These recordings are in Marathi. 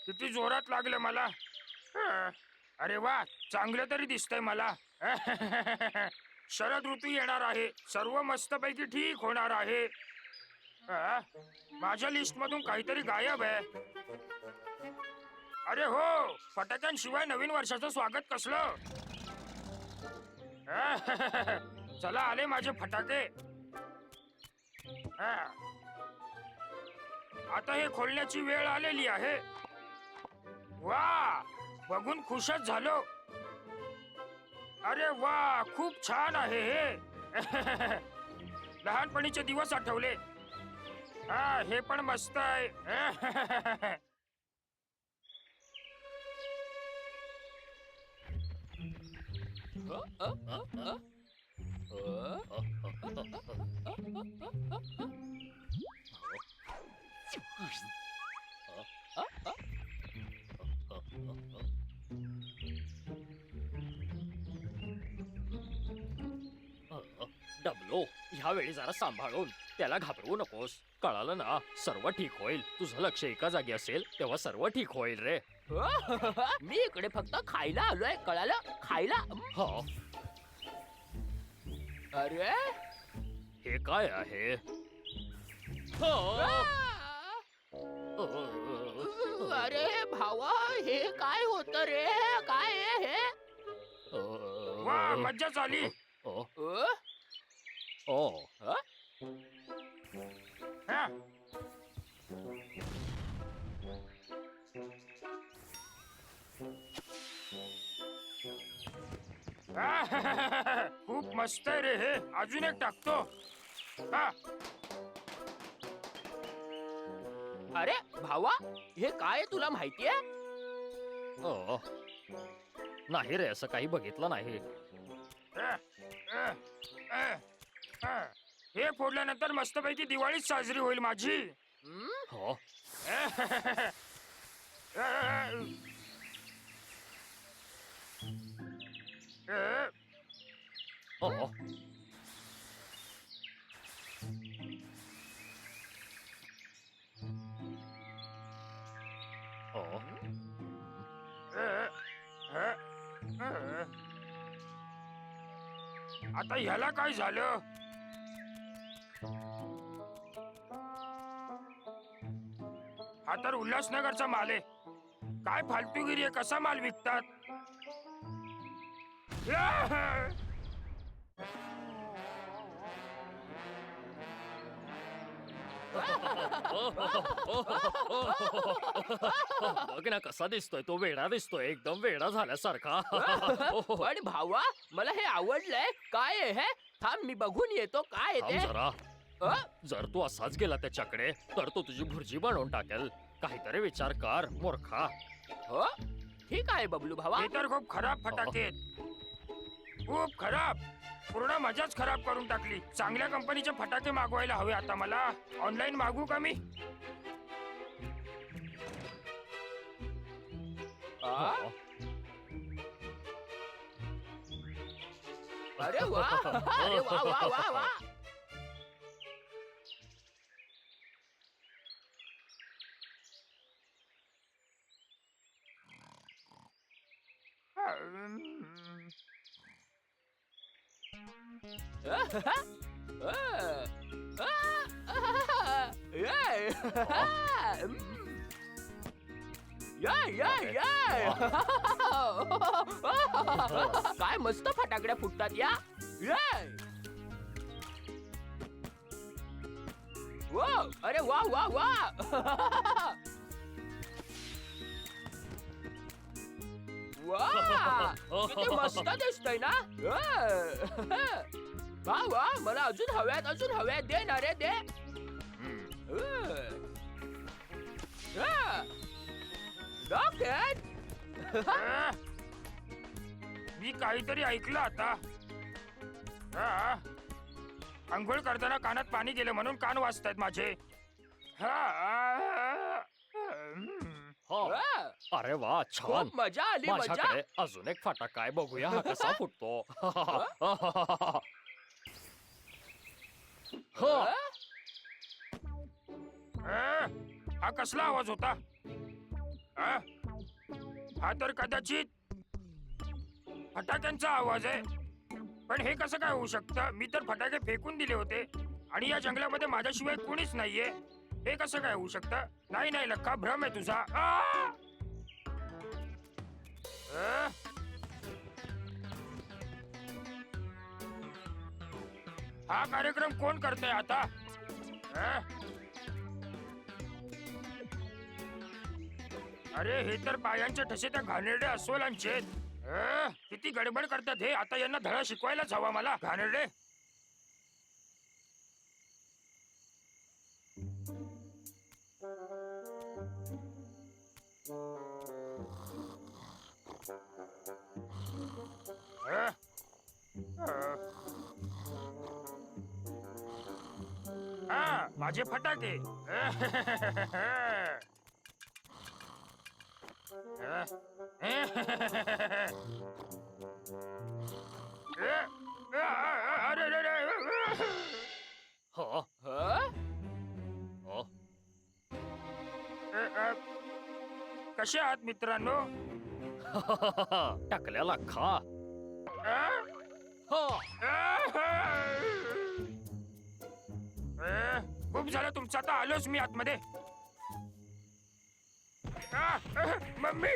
किती जोरात लागले मला. अरे वा, चांगलं तरी दिसतंय मला. शरद ऋतू येणार आहे, सर्व मस्तपैकी ठीक होणार आहे. माझ्या लिस्ट मधून काहीतरी गायब आहे. अरे हो, फटाक्यांशिवाय नवीन वर्षाचं स्वागत कसलं. चला आले माझे फटाके. आता हे खोलण्याची वेळ आलेली आहे. वा, बघून खुशच झालो. अरे वा, खूप छान आहे हे. लहानपणीचे दिवस आठवले. हे पण मस्त आहे. डबलो, ह्यावेळी जरा सांभाळून. त्याला घाबरवू नकोस, कळालं ना. सर्व ठीक होईल. तुझं लक्ष एका जागी असेल तेव्हा सर्व ठीक होईल रे. मी इकडे फक्त खायला आलोय, कळालं? खायला. हा, अरे हे काय आहे? अरे भावा, हे काय होत रे? काय आहे हे? वा, मज्जा झाली. ओ, अ? ओ, अ? हा. खूप मस्त आहे रे हे. अजून एक टाकतो. हा. अरे भावा, हे काय तुला माहितीये? ओ, नाही रे, असं काही बघितलं नाही. हे फोडल्यानंतर मस्तपैकी दिवाळीच साजरी होईल माझी. हो, ओ, ओ, आता ह्याला काय झालं? हा तर उल्हासनगरचा माल आहे. काय फालतूगिरी आहे. कसा माल विकतात? बघ ना कसा दिसतोय तो. वेडा दिसतोय, एकदम वेडा झाल्यासारखा. पण भावा, मला हे आवडलंय. काय आहे हे? थांब, मी बघून येतो. काय थांब आहे ते? जरा. अ? जर तू असाच गेला त्याच्याकडे तर तो तुझी भुर्जी बनवून टाकेल. काहीतरी विचार कर मूर्खा. हो, ठीक आहे बबलू भावा. हे तर खूप खराब फटाके आहेत. खूप खराब. पूर्ण मजाच खराब करून टाकली. चांगल्या कंपनीचे फटाके मागवायला हवे आता मला. ऑनलाईन मागवू का मी? आ? अरे वा, अरे वा वा वा वा. काय मस्त फटाकड्या फुटतात या. अरे वा वा वा. वा, किती मस्त दिसतंय ना. वा वा, मला अजून हव्यात, अजून हव्यात. दे ना रे, दे. रॉकेट. मी काहीतरी ऐकलं आता. आंघोळ करताना कानात पाणी गेलं म्हणून कान वाजतायत माझे. हो. वा, अरे वा छान. खूप मजा आली मजा. माझ्याकडे अजून एक फटाका आहे, बघूया हा कसा फुटतो. हो. हा कसला आवाज होता? अ? हा तर कदाचित फटाक्यांचा आवाज आहे. पण हे कसं काय होऊ शकतं? मी तर फटाके फेकून दिले होते आणि या जंगलामध्ये माझ्याशिवाय कोणीच नाहीये. हे कसं काय होऊ शकतं? नाही नाही लक्का, भ्रम आहे तुझा. अ? हा कार्यक्रम कोण करतंय आता? अ? अरे हे तर पायांचे ठसे त्या घाणेरड्या अस्वलांचे आहेत. किती गडबड करतात हे. आता यांना धडा शिकवायलाच हवा मला. घाणेरडे. हा माझे फटाके. अरे रे रे. हो. हं? हो. कसे आहात मित्रांनो? टाकल्याला खा. अ? हो. खूप झालं तुमचं, आता आलोच मी आतमध्ये. मम्मी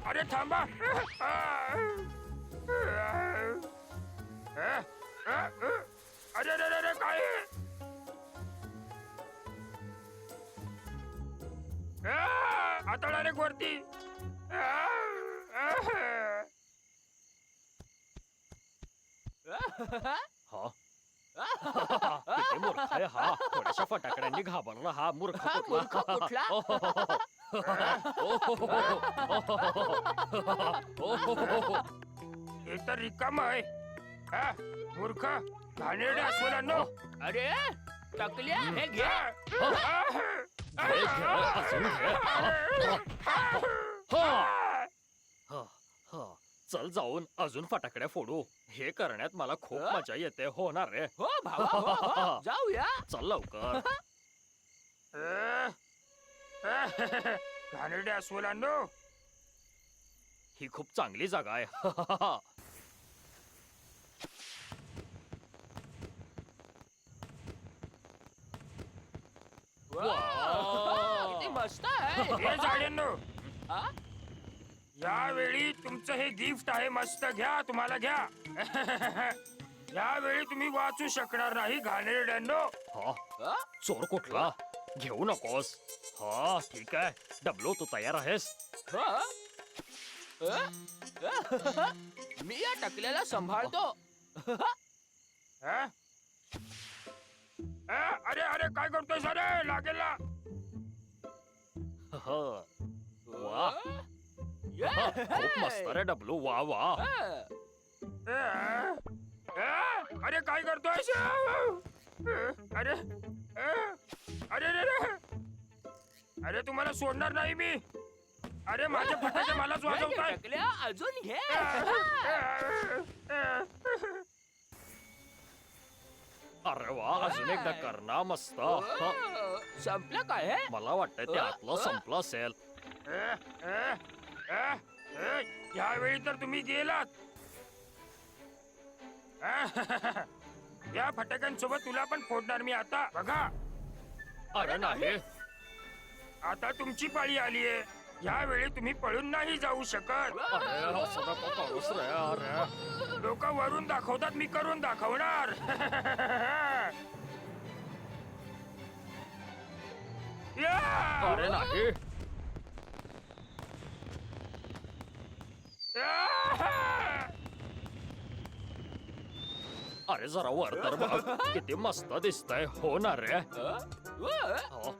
अरे थांबा. अरे रे रे रे काय? आता डायरेक्ट वरती. हा. किती मूर्ख आहे हा. थोड्याशा फटाकड्यांनी घाबरला हा मूर्ख हा मूर्ख कुठला? हे तर रिकाम आहे. मूर्ख घाणेरडे अस्वलांनो. अरे टकल्या हे घे. अजून घे. चल जाऊन अजून फटाकड्या फोडू. हे करण्यात मला खूप मजा येते. होणार रे. हो भावा हो, हो. जाऊया. चल लवकर. घाणेरडे अस्वलांनो. ही खूप चांगली जागा आहे. वाव, किती मस्त आहे. हे झाडांनो, हा? यावेळी तुमचं हे गिफ्ट आहे. मस्त घ्या, तुम्हाला घ्या. यावेळी तुम्ही वाचू शकणार नाही घाणेरड्यांनो. हा. हा? चोर कुठला? घेऊ नकोस. हा ठीक आहे. डबलो तू तयार आहेस? हा? मी या टकल्याला सांभाळतो. हा? अरे अरे काय करतोय सर? लागेल ना. वा. खूप मस्त रे डबलू. वा वा. अरे काय करतोय? अरे अरे रे. अरे तुम्हाला सोडणार नाही मी. अरे माझे फटाके मलाच वाजवताय. टकल्या अजून घे. अरे वा. अजून एकदा कर ना. मस्त. संपलं काय हे? मला वाटतं ते आतलं संपलं असेल. यावेळी तर तुम्ही गेलात. या फटाक्यांसोबत तुला पण फोडणार मी आता. बघा अरे नाही. आता तुमची पाळी आलीये. यावेळी तुम्ही पळून नाही जाऊ शकत. अरे असं नको करूस रे. अरे लोक वरून दाखवतात, मी करून दाखवणार. या! अरे नाही. अरे जरा वर तर बघ. किती मस्त दिसतंय. हो ना रे. हो.